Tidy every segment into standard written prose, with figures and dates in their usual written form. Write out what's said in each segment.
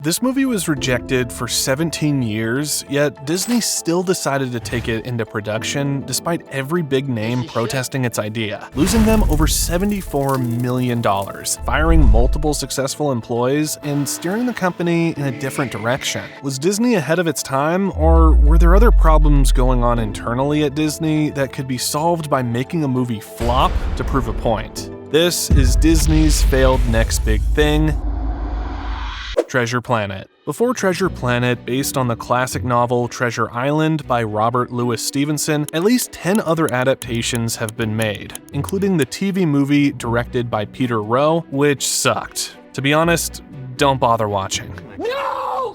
This movie was rejected for 17 years, yet Disney still decided to take it into production despite every big name protesting its idea, losing them over $74 million, firing multiple successful employees, and steering the company in a different direction. Was Disney ahead of its time, or were there other problems going on internally at Disney that could be solved by making a movie flop to prove a point? This is Disney's failed next big thing, Treasure Planet. Before Treasure Planet, based on the classic novel Treasure Island by Robert Louis Stevenson, at least 10 other adaptations have been made, including the TV movie directed by Peter Rowe, which sucked. To be honest, don't bother watching.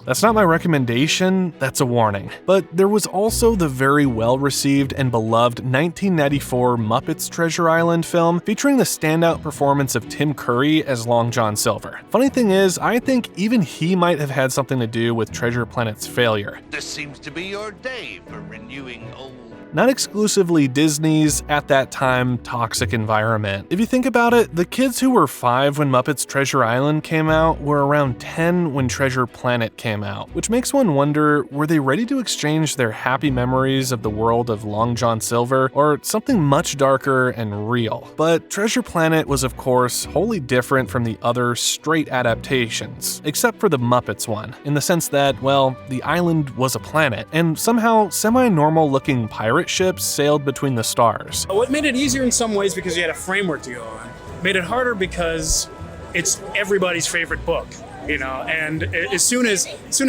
That's not my recommendation, that's a warning. But there was also the very well-received and beloved 1994 Muppets Treasure Island film featuring the standout performance of Tim Curry as Long John Silver. Funny thing is, I think even he might have had something to do with Treasure Planet's failure. This seems to be your day for renewing old... Not exclusively Disney's, at that time, toxic environment. If you think about it, the kids who were 5 when Muppets Treasure Island came out were around 10 when Treasure Planet came out, which makes one wonder, were they ready to exchange their happy memories of the world of Long John Silver or something much darker and real? But Treasure Planet was of course wholly different from the other straight adaptations, except for the Muppets one, in the sense that, well, the island was a planet, and somehow semi-normal looking pirate ships sailed between the stars. What made it easier in some ways because you had a framework to go on. Made it harder because it's everybody's favorite book, you know, and as soon as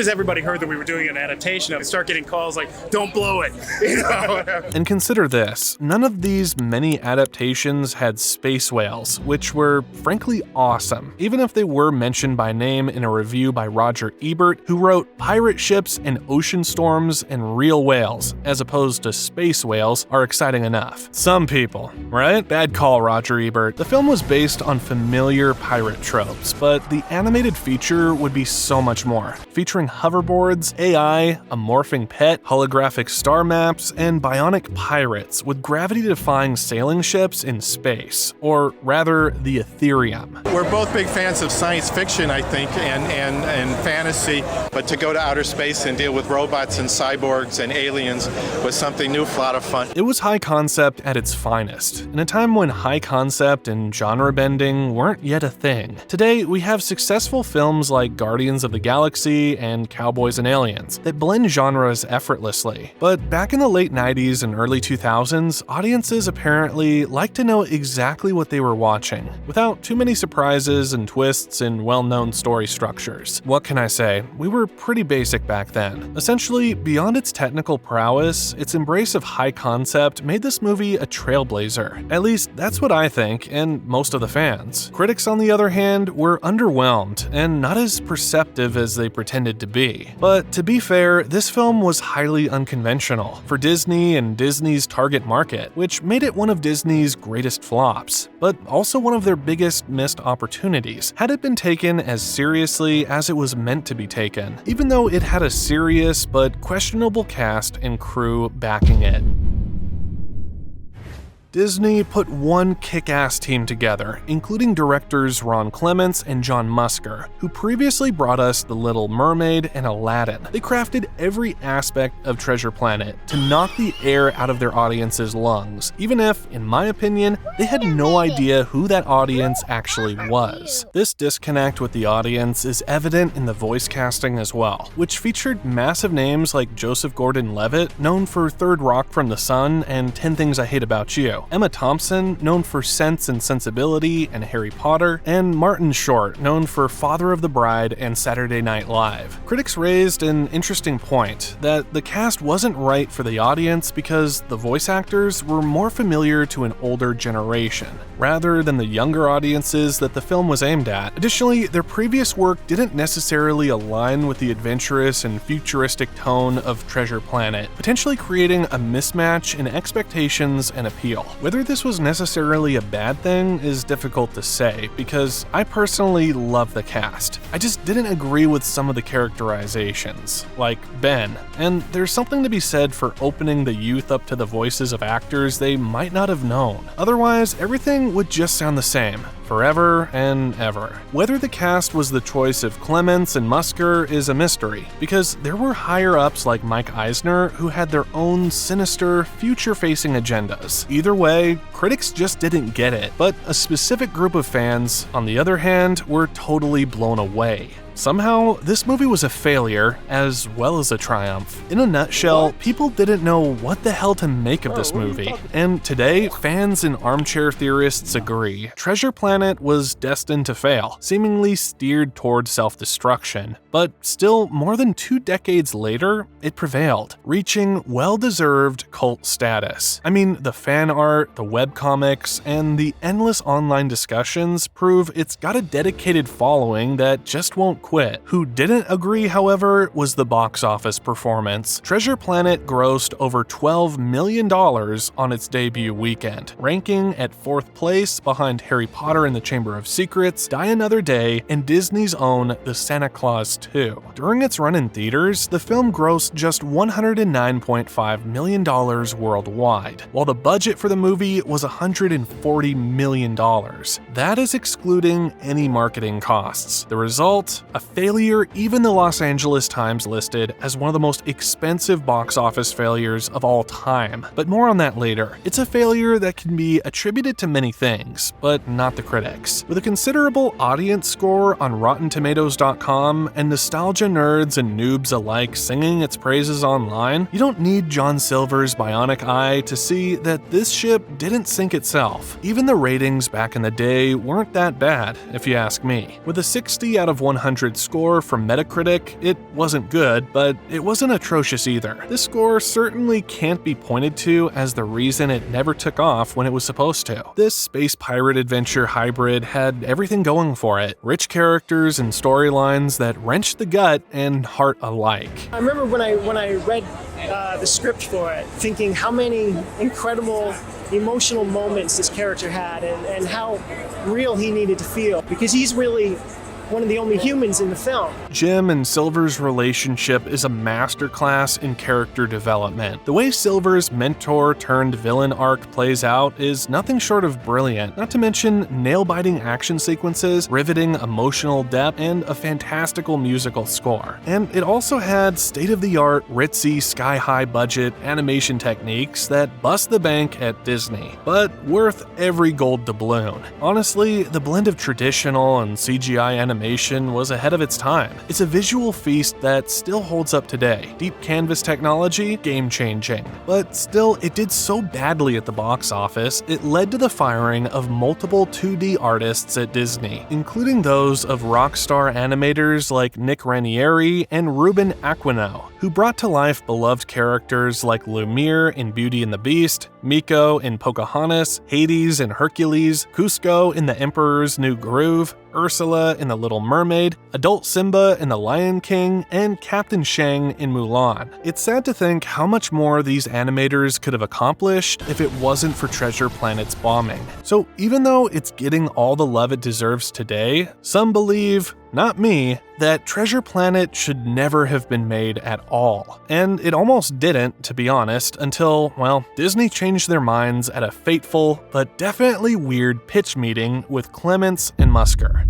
everybody heard that we were doing an adaptation, I would start getting calls like, don't blow it, you know. And consider this, none of these many adaptations had space whales, which were frankly awesome, even if they were mentioned by name in a review by Roger Ebert, who wrote, "Pirate ships and ocean storms and real whales, as opposed to space whales, are exciting enough." Some people, right? Bad call, Roger Ebert. The film was based on familiar pirate tropes, but the animated feature would be so much more, featuring hoverboards, AI, a morphing pet, holographic star maps, and bionic pirates with gravity-defying sailing ships in space, or rather, the Ethereum. We're both big fans of science fiction, I think, and fantasy, but to go to outer space and deal with robots and cyborgs and aliens was something new, a lot of fun. It was high concept at its finest, in a time when high concept and genre bending weren't yet a thing. Today, we have successful films like Guardians of the Galaxy and Cowboys and Aliens that blend genres effortlessly. But back in the late 90s and early 2000s, audiences apparently liked to know exactly what they were watching, without too many surprises and twists in well-known story structures. What can I say? We were pretty basic back then. Essentially, beyond its technical prowess, its embrace of high concept made this movie a trailblazer. At least, that's what I think, and most of the fans. Critics, on the other hand, were underwhelmed, and not as perceptive as they pretended to be. But to be fair, this film was highly unconventional for Disney and Disney's target market, which made it one of Disney's greatest flops, but also one of their biggest missed opportunities, had it been taken as seriously as it was meant to be taken, even though it had a serious but questionable cast and crew backing it. Disney put one kick-ass team together, including directors Ron Clements and John Musker, who previously brought us The Little Mermaid and Aladdin. They crafted every aspect of Treasure Planet to knock the air out of their audience's lungs, even if, in my opinion, they had no idea who that audience actually was. This disconnect with the audience is evident in the voice casting as well, which featured massive names like Joseph Gordon-Levitt, known for Third Rock from the Sun and 10 Things I Hate About You, Emma Thompson, known for Sense and Sensibility and Harry Potter, and Martin Short, known for Father of the Bride and Saturday Night Live. Critics raised an interesting point, that the cast wasn't right for the audience because the voice actors were more familiar to an older generation, rather than the younger audiences that the film was aimed at. Additionally, their previous work didn't necessarily align with the adventurous and futuristic tone of Treasure Planet, potentially creating a mismatch in expectations and appeal. Whether this was necessarily a bad thing is difficult to say, because I personally love the cast. I just didn't agree with some of the characterizations, like Ben, and there's something to be said for opening the youth up to the voices of actors they might not have known. Otherwise, everything would just sound the same. forever and ever. Whether the cast was the choice of Clements and Musker is a mystery, because there were higher-ups like Mike Eisner who had their own sinister, future-facing agendas. Either way, critics just didn't get it, but a specific group of fans, on the other hand, were totally blown away. Somehow, this movie was a failure, as well as a triumph. In a nutshell, people didn't know what the hell to make of this movie. And today, fans and armchair theorists agree. Treasure Planet was destined to fail, seemingly steered toward self-destruction. But still, more than 2 decades later, it prevailed, reaching well-deserved cult status. I mean, the fan art, the webcomics, and the endless online discussions prove it's got a dedicated following that just won't quit. Who didn't agree, however, was the box office performance. Treasure Planet grossed over $12 million on its debut weekend, ranking at 4th place behind Harry Potter and the Chamber of Secrets, Die Another Day, and Disney's own The Santa Claus 2. During its run in theaters, the film grossed just $109.5 million worldwide, while the budget for the movie was $140 million. That is excluding any marketing costs. The result? A failure even the Los Angeles Times listed as one of the most expensive box office failures of all time. But more on that later. It's a failure that can be attributed to many things, but not the critics. With a considerable audience score on RottenTomatoes.com and nostalgia nerds and noobs alike singing its praises online, you don't need John Silver's bionic eye to see that this ship didn't sink itself. Even the ratings back in the day weren't that bad, if you ask me. With a 60 out of 100 score from Metacritic, it wasn't good, but it wasn't atrocious either. This score certainly can't be pointed to as the reason it never took off when it was supposed to. This space pirate adventure hybrid had everything going for it. Rich characters and storylines that wrenched the gut and heart alike. I remember when I read the script for it, thinking how many incredible emotional moments this character had and how real he needed to feel, because he's really one of the only humans in the film. Jim and Silver's relationship is a masterclass in character development. The way Silver's mentor-turned-villain arc plays out is nothing short of brilliant, not to mention nail-biting action sequences, riveting emotional depth, and a fantastical musical score. And it also had state-of-the-art, ritzy, sky-high budget animation techniques that bust the bank at Disney, but worth every gold doubloon. Honestly, the blend of traditional and CGI animation was ahead of its time. It's a visual feast that still holds up today. Deep canvas technology, game-changing. But still, it did so badly at the box office, it led to the firing of multiple 2D artists at Disney, including those of rock star animators like Nick Ranieri and Ruben Aquino, who brought to life beloved characters like Lumiere in Beauty and the Beast, Miko in Pocahontas, Hades in Hercules, Cusco in The Emperor's New Groove, Ursula in The Little Mermaid, adult Simba in The Lion King, and Captain Shang in Mulan. It's sad to think how much more these animators could have accomplished if it wasn't for Treasure Planet's bombing. So even though it's getting all the love it deserves today, some believe, not me, that Treasure Planet should never have been made at all. And it almost didn't, to be honest, until, well, Disney changed their minds at a fateful, but definitely weird pitch meeting with Clements and Musker.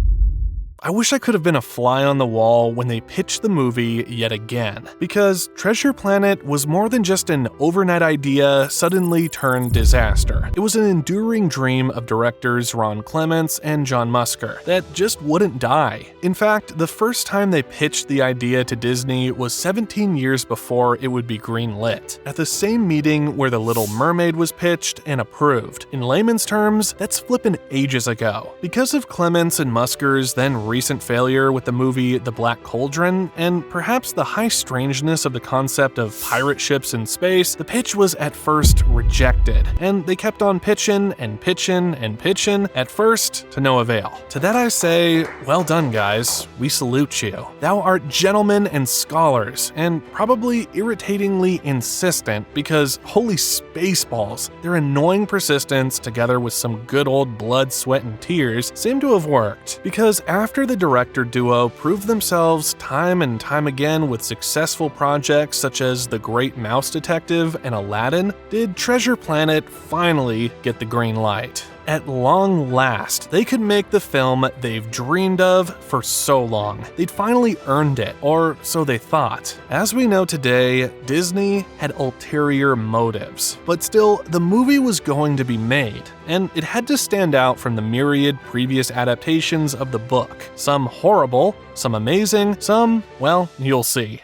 I wish I could have been a fly on the wall when they pitched the movie yet again, because Treasure Planet was more than just an overnight idea suddenly turned disaster. It was an enduring dream of directors Ron Clements and John Musker that just wouldn't die. In fact, the first time they pitched the idea to Disney was 17 years before it would be greenlit, at the same meeting where The Little Mermaid was pitched and approved. In layman's terms, that's flippin' ages ago. Because of Clements and Musker's then recent failure with the movie The Black Cauldron, and perhaps the high strangeness of the concept of pirate ships in space, the pitch was at first rejected, and they kept on pitching and pitching and pitching, at first to no avail. To that I say, well done guys, we salute you. Thou art gentlemen and scholars, and probably irritatingly insistent because holy spaceballs, their annoying persistence together with some good old blood, sweat, and tears seem to have worked, because after the director duo proved themselves time and time again with successful projects such as The Great Mouse Detective and Aladdin, did Treasure Planet finally get the green light. At long last, they could make the film they've dreamed of for so long. They'd finally earned it, or so they thought. As we know today, Disney had ulterior motives, but still, the movie was going to be made, and it had to stand out from the myriad previous adaptations of the book. Some horrible, some amazing, some, well, you'll see.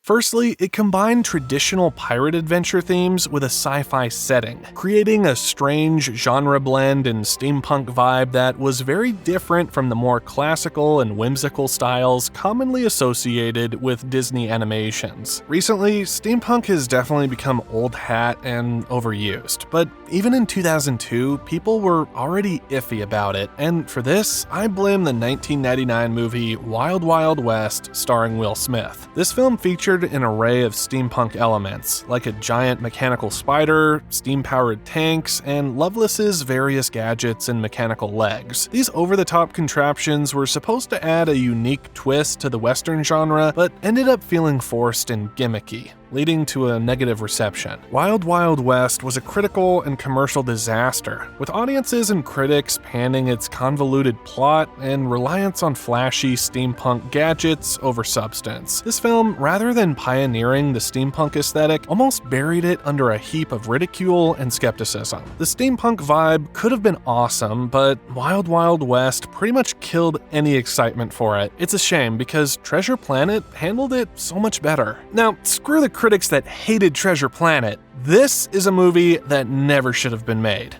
Firstly, it combined traditional pirate adventure themes with a sci-fi setting, creating a strange genre blend and steampunk vibe that was very different from the more classical and whimsical styles commonly associated with Disney animations. Recently, steampunk has definitely become old hat and overused, but even in 2002, people were already iffy about it, and for this, I blame the 1999 movie Wild Wild West starring Will Smith. This film featured an array of steampunk elements, like a giant mechanical spider, steam-powered tanks, and Loveless's various gadgets and mechanical legs. These over-the-top contraptions were supposed to add a unique twist to the Western genre, but ended up feeling forced and gimmicky, leading to a negative reception. Wild Wild West was a critical and commercial disaster, with audiences and critics panning its convoluted plot and reliance on flashy steampunk gadgets over substance. This film, rather than pioneering the steampunk aesthetic, almost buried it under a heap of ridicule and skepticism. The steampunk vibe could have been awesome, but Wild Wild West pretty much killed any excitement for it. It's a shame because Treasure Planet handled it so much better. Now, screw the critics that hated Treasure Planet. This is a movie that never should have been made.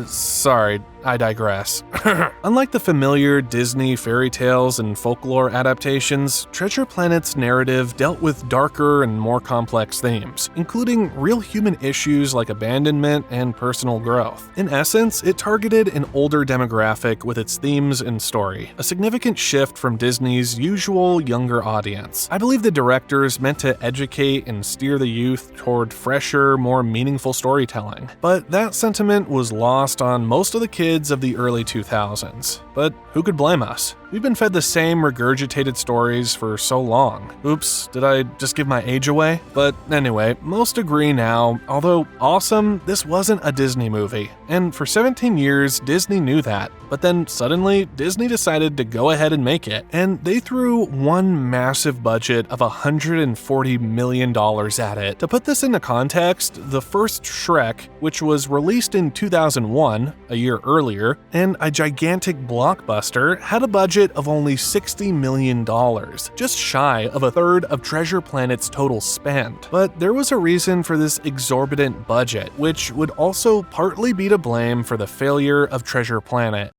Sorry, I digress. Unlike the familiar Disney fairy tales and folklore adaptations, Treasure Planet's narrative dealt with darker and more complex themes, including real human issues like abandonment and personal growth. In essence, it targeted an older demographic with its themes and story, a significant shift from Disney's usual younger audience. I believe the directors meant to educate and steer the youth toward fresher, more meaningful storytelling, but that sentiment was lost on most of the kids of the early 2000s. But who could blame us? We've been fed the same regurgitated stories for so long. Oops, did I just give my age away? But anyway, most agree now, although awesome, this wasn't a Disney movie. And for 17 years, Disney knew that. But then suddenly, Disney decided to go ahead and make it. And they threw one massive budget of $140 million at it. To put this into context, the first Shrek, which was released in 2001, a year earlier, and a gigantic blockbuster, had a budget of only $60 million, just shy of a third of Treasure Planet's total spend. But there was a reason for this exorbitant budget, which would also partly be to blame for the failure of Treasure Planet.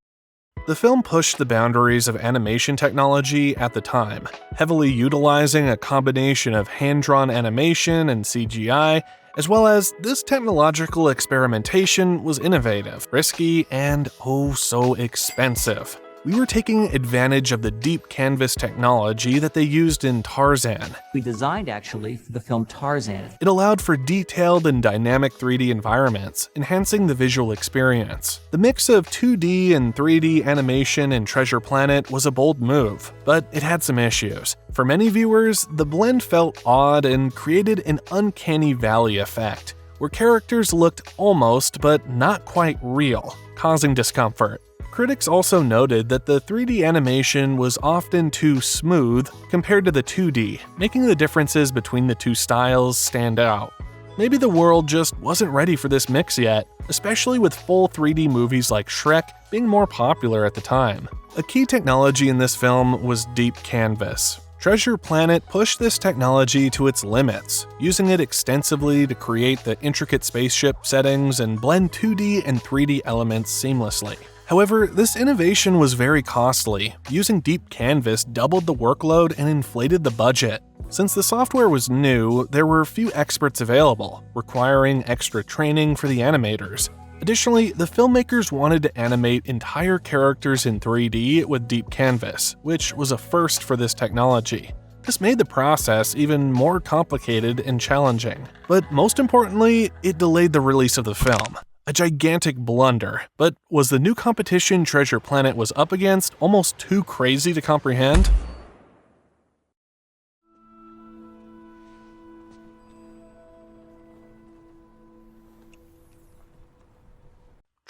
The film pushed the boundaries of animation technology at the time, heavily utilizing a combination of hand-drawn animation and CGI, as well as this technological experimentation was innovative, risky, and oh so expensive. We were taking advantage of the deep canvas technology that they used in Tarzan. We designed, actually, for the film Tarzan. It allowed for detailed and dynamic 3D environments, enhancing the visual experience. The mix of 2D and 3D animation in Treasure Planet was a bold move, but it had some issues. For many viewers, the blend felt odd and created an uncanny valley effect, where characters looked almost but not quite real, causing discomfort. Critics also noted that the 3D animation was often too smooth compared to the 2D, making the differences between the two styles stand out. Maybe the world just wasn't ready for this mix yet, especially with full 3D movies like Shrek being more popular at the time. A key technology in this film was deep canvas. Treasure Planet pushed this technology to its limits, using it extensively to create the intricate spaceship settings and blend 2D and 3D elements seamlessly. However, this innovation was very costly. Using deep canvas doubled the workload and inflated the budget. Since the software was new, there were few experts available, requiring extra training for the animators. Additionally, the filmmakers wanted to animate entire characters in 3D with deep canvas, which was a first for this technology. This made the process even more complicated and challenging. But most importantly, it delayed the release of the film. A gigantic blunder, but was the new competition Treasure Planet was up against almost too crazy to comprehend?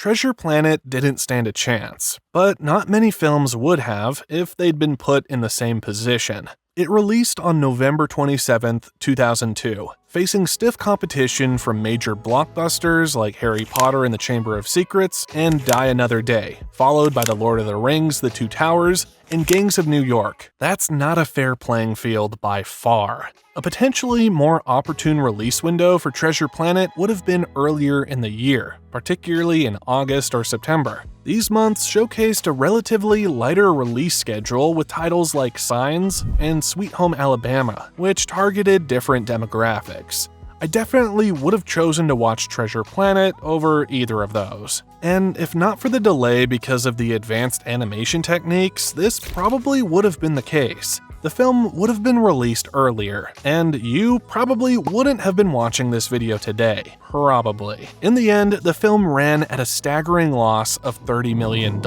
Treasure Planet didn't stand a chance, but not many films would have if they'd been put in the same position. It released on November 27, 2002, facing stiff competition from major blockbusters like Harry Potter and the Chamber of Secrets and Die Another Day, followed by The Lord of the Rings, The Two Towers, and Gangs of New York. That's not a fair playing field by far. A potentially more opportune release window for Treasure Planet would have been earlier in the year, particularly in August or September. These months showcased a relatively lighter release schedule with titles like Signs and Sweet Home Alabama, which targeted different demographics. I definitely would have chosen to watch Treasure Planet over either of those. And if not for the delay because of the advanced animation techniques, this probably would have been the case. The film would have been released earlier, and you probably wouldn't have been watching this video today. Probably. In the end, the film ran at a staggering loss of $30 million.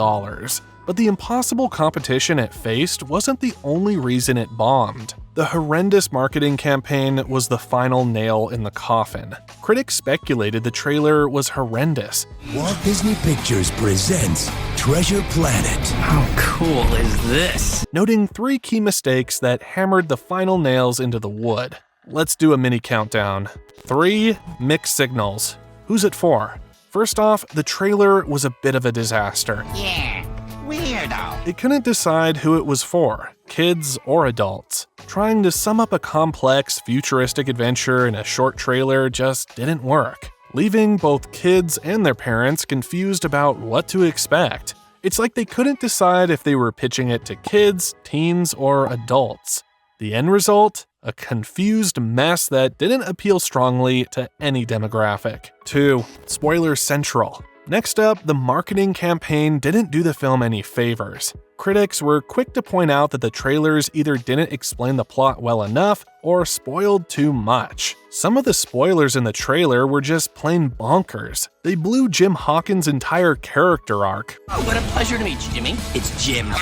But the impossible competition it faced wasn't the only reason it bombed. The Horrendous marketing campaign was the final nail in the coffin. Critics speculated the trailer was horrendous. Walt Disney Pictures presents Treasure Planet. How cool is this? Noting 3 key mistakes that hammered the final nails into the wood. Let's do a mini countdown. 3. Mixed signals. Who's it for? First off, the trailer was a bit of a disaster. Yeah, weirdo. It couldn't decide who it was for, kids or adults. Trying to sum up a complex, futuristic adventure in a short trailer just didn't work, leaving both kids and their parents confused about what to expect. It's like they couldn't decide if they were pitching it to kids, teens, or adults. The end result? A confused mess that didn't appeal strongly to any demographic. 2. Spoiler Central. Next up, the marketing campaign didn't do the film any favors. Critics were quick to point out that the trailers either didn't explain the plot well enough or spoiled too much. Some of the spoilers in the trailer were just plain bonkers. They blew Jim Hawkins' entire character arc. Oh, what a pleasure to meet you, Jimmy. It's Jim.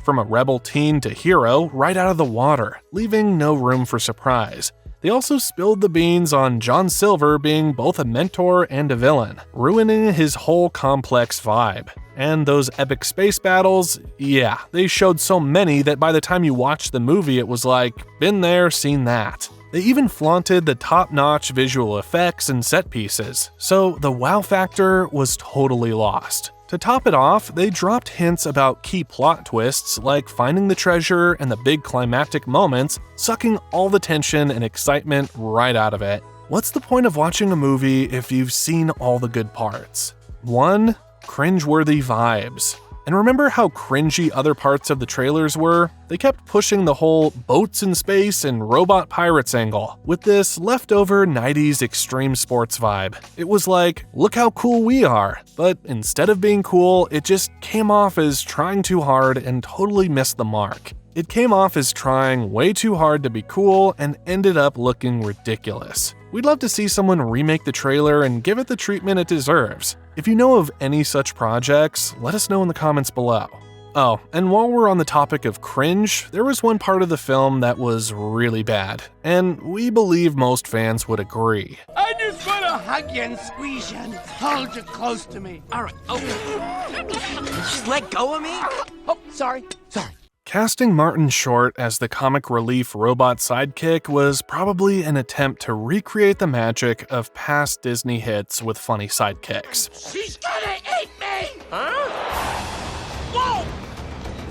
From a rebel teen to hero right out of the water, leaving no room for surprise. They also spilled the beans on John Silver being both a mentor and a villain, ruining his whole complex vibe. And those epic space battles, yeah, they showed so many that by the time you watched the movie it was like, been there, seen that. They even flaunted the top-notch visual effects and set pieces, so the wow factor was totally lost. To top it off, they dropped hints about key plot twists like finding the treasure and the big climactic moments, sucking all the tension and excitement right out of it. What's the point of watching a movie if you've seen all the good parts? 1. Cringeworthy vibes. And remember how cringy other parts of the trailers were? They kept pushing the whole boats in space and robot pirates angle, with this leftover 90s extreme sports vibe. It was like, look how cool we are, but instead of being cool, it just came off as trying too hard and totally missed the mark. It came off as trying way too hard to be cool and ended up looking ridiculous. We'd love to see someone remake the trailer and give it the treatment it deserves. If you know of any such projects, let us know in the comments below. Oh, and while we're on the topic of cringe, there was one part of the film that was really bad, and we believe most fans would agree. I just want to hug you and squeeze you and hold you close to me. All right, okay. Just let go of me. Oh, sorry. Casting Martin Short as the comic relief robot sidekick was probably an attempt to recreate the magic of past Disney hits with funny sidekicks. She's gonna eat me! Huh? Whoa!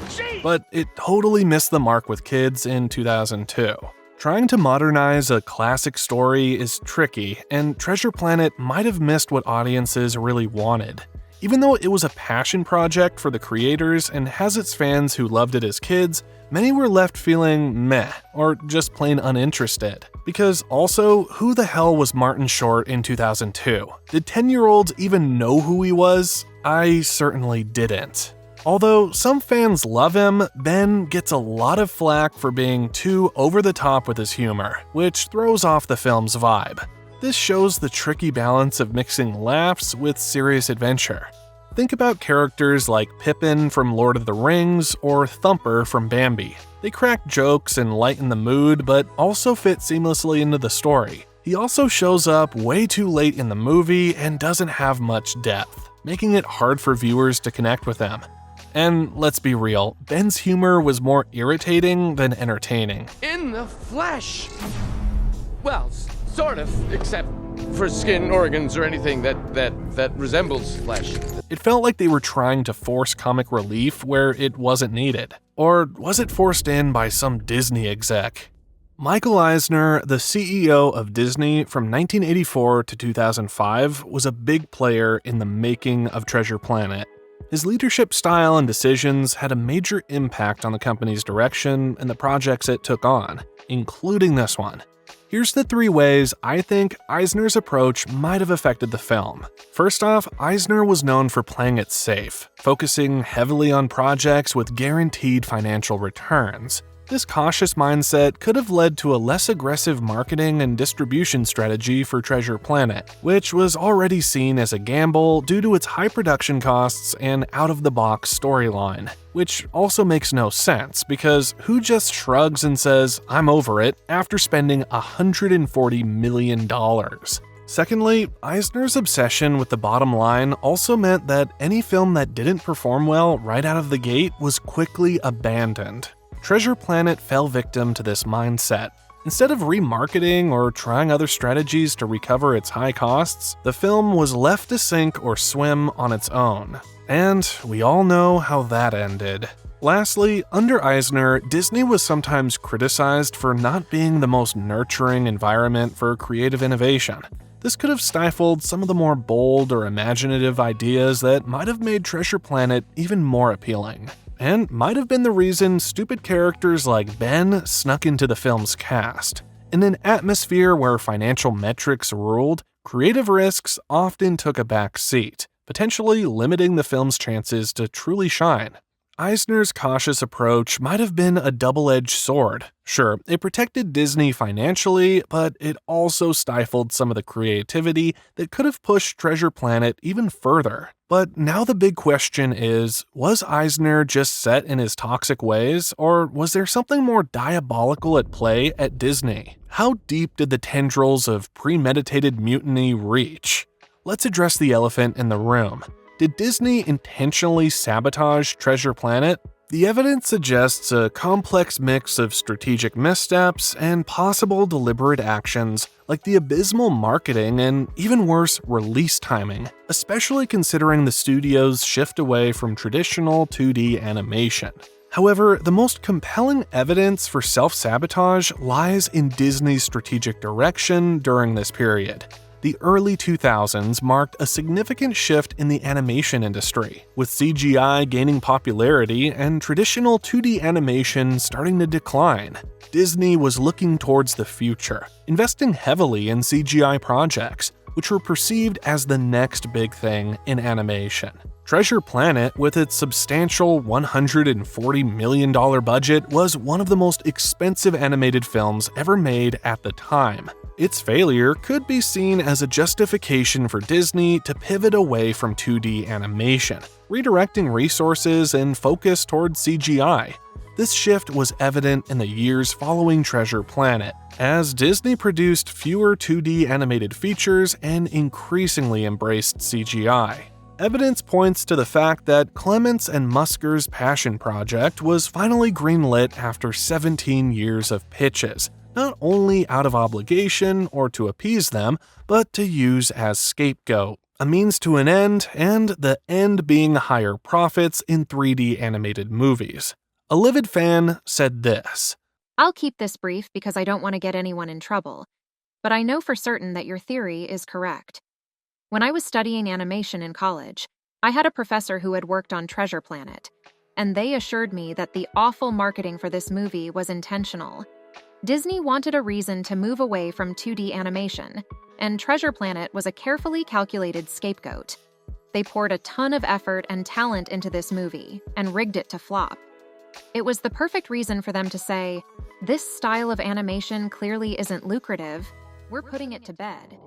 Jeez! But it totally missed the mark with kids in 2002. Trying to modernize a classic story is tricky, and Treasure Planet might have missed what audiences really wanted. Even though it was a passion project for the creators and has its fans who loved it as kids, many were left feeling meh, or just plain uninterested. Because also, who the hell was Martin Short in 2002? Did 10-year-olds even know who he was? I certainly didn't. Although some fans love him, Ben gets a lot of flack for being too over-the-top with his humor, which throws off the film's vibe. This shows the tricky balance of mixing laughs with serious adventure. Think about characters like Pippin from Lord of the Rings or Thumper from Bambi. They crack jokes and lighten the mood, but also fit seamlessly into the story. He also shows up way too late in the movie and doesn't have much depth, making it hard for viewers to connect with him. And let's be real, Ben's humor was more irritating than entertaining. In the flesh! Well, sort of, except for skin, organs, or anything that resembles flesh. It felt like they were trying to force comic relief where it wasn't needed. Or was it forced in by some Disney exec? Michael Eisner, the CEO of Disney from 1984 to 2005, was a big player in the making of Treasure Planet. His leadership style and decisions had a major impact on the company's direction and the projects it took on, including this one. Here's the 3 ways I think Eisner's approach might have affected the film. First off, Eisner was known for playing it safe, focusing heavily on projects with guaranteed financial returns. This cautious mindset could have led to a less aggressive marketing and distribution strategy for Treasure Planet, which was already seen as a gamble due to its high production costs and out-of-the-box storyline. Which also makes no sense, because who just shrugs and says, "I'm over it," after spending $140 million? Secondly, Eisner's obsession with the bottom line also meant that any film that didn't perform well right out of the gate was quickly abandoned. Treasure Planet fell victim to this mindset. Instead of remarketing or trying other strategies to recover its high costs, the film was left to sink or swim on its own. And we all know how that ended. Lastly, under Eisner, Disney was sometimes criticized for not being the most nurturing environment for creative innovation. This could have stifled some of the more bold or imaginative ideas that might have made Treasure Planet even more appealing. And might have been the reason stupid characters like Ben snuck into the film's cast. In an atmosphere where financial metrics ruled, creative risks often took a back seat, potentially limiting the film's chances to truly shine. Eisner's cautious approach might have been a double-edged sword. Sure, it protected Disney financially, but it also stifled some of the creativity that could have pushed Treasure Planet even further. But now the big question is, was Eisner just set in his toxic ways, or was there something more diabolical at play at Disney? How deep did the tendrils of premeditated mutiny reach? Let's address the elephant in the room. Did Disney intentionally sabotage Treasure Planet? The evidence suggests a complex mix of strategic missteps and possible deliberate actions, like the abysmal marketing and, even worse, release timing, especially considering the studio's shift away from traditional 2D animation. However, the most compelling evidence for self-sabotage lies in Disney's strategic direction during this period. The early 2000s marked a significant shift in the animation industry, with CGI gaining popularity and traditional 2D animation starting to decline. Disney was looking towards the future, investing heavily in CGI projects, which were perceived as the next big thing in animation. Treasure Planet, with its substantial $140 million budget, was one of the most expensive animated films ever made at the time. Its failure could be seen as a justification for Disney to pivot away from 2D animation, redirecting resources and focus towards CGI. This shift was evident in the years following Treasure Planet, as Disney produced fewer 2D animated features and increasingly embraced CGI. Evidence points to the fact that Clements and Musker's passion project was finally greenlit after 17 years of pitches, not only out of obligation or to appease them, but to use as scapegoat, a means to an end, and the end being higher profits in 3D animated movies. A livid fan said this: "I'll keep this brief because I don't want to get anyone in trouble, but I know for certain that your theory is correct. When I was studying animation in college, I had a professor who had worked on Treasure Planet, and they assured me that the awful marketing for this movie was intentional. Disney wanted a reason to move away from 2D animation, and Treasure Planet was a carefully calculated scapegoat. They poured a ton of effort and talent into this movie and rigged it to flop. It was the perfect reason for them to say, 'This style of animation clearly isn't lucrative. We're putting it to bed.'"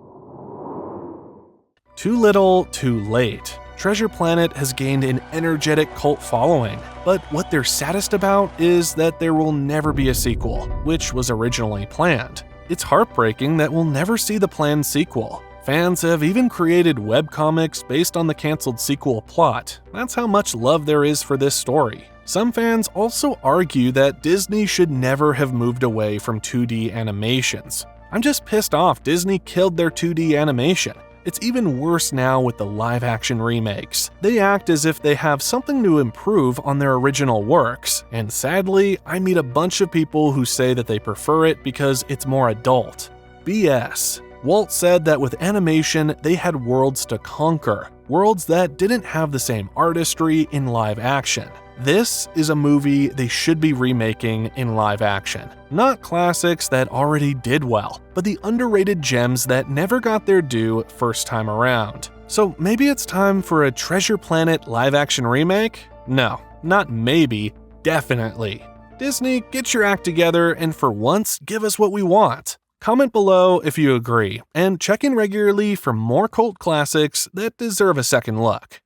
Too little, too late. Treasure Planet has gained an energetic cult following, but what they're saddest about is that there will never be a sequel, which was originally planned. It's heartbreaking that we'll never see the planned sequel. Fans have even created webcomics based on the canceled sequel plot. That's how much love there is for this story. Some fans also argue that Disney should never have moved away from 2D animations. I'm just pissed off Disney killed their 2D animation. It's even worse now with the live-action remakes. They act as if they have something to improve on their original works, and sadly, I meet a bunch of people who say that they prefer it because it's more adult. BS. Walt said that with animation, they had worlds to conquer, worlds that didn't have the same artistry in live action. This is a movie they should be remaking in live action. Not classics that already did well, but the underrated gems that never got their due first time around. So maybe it's time for a Treasure Planet live action remake? No, not maybe, definitely. Disney, get your act together and for once, give us what we want. Comment below if you agree, and check in regularly for more cult classics that deserve a second look.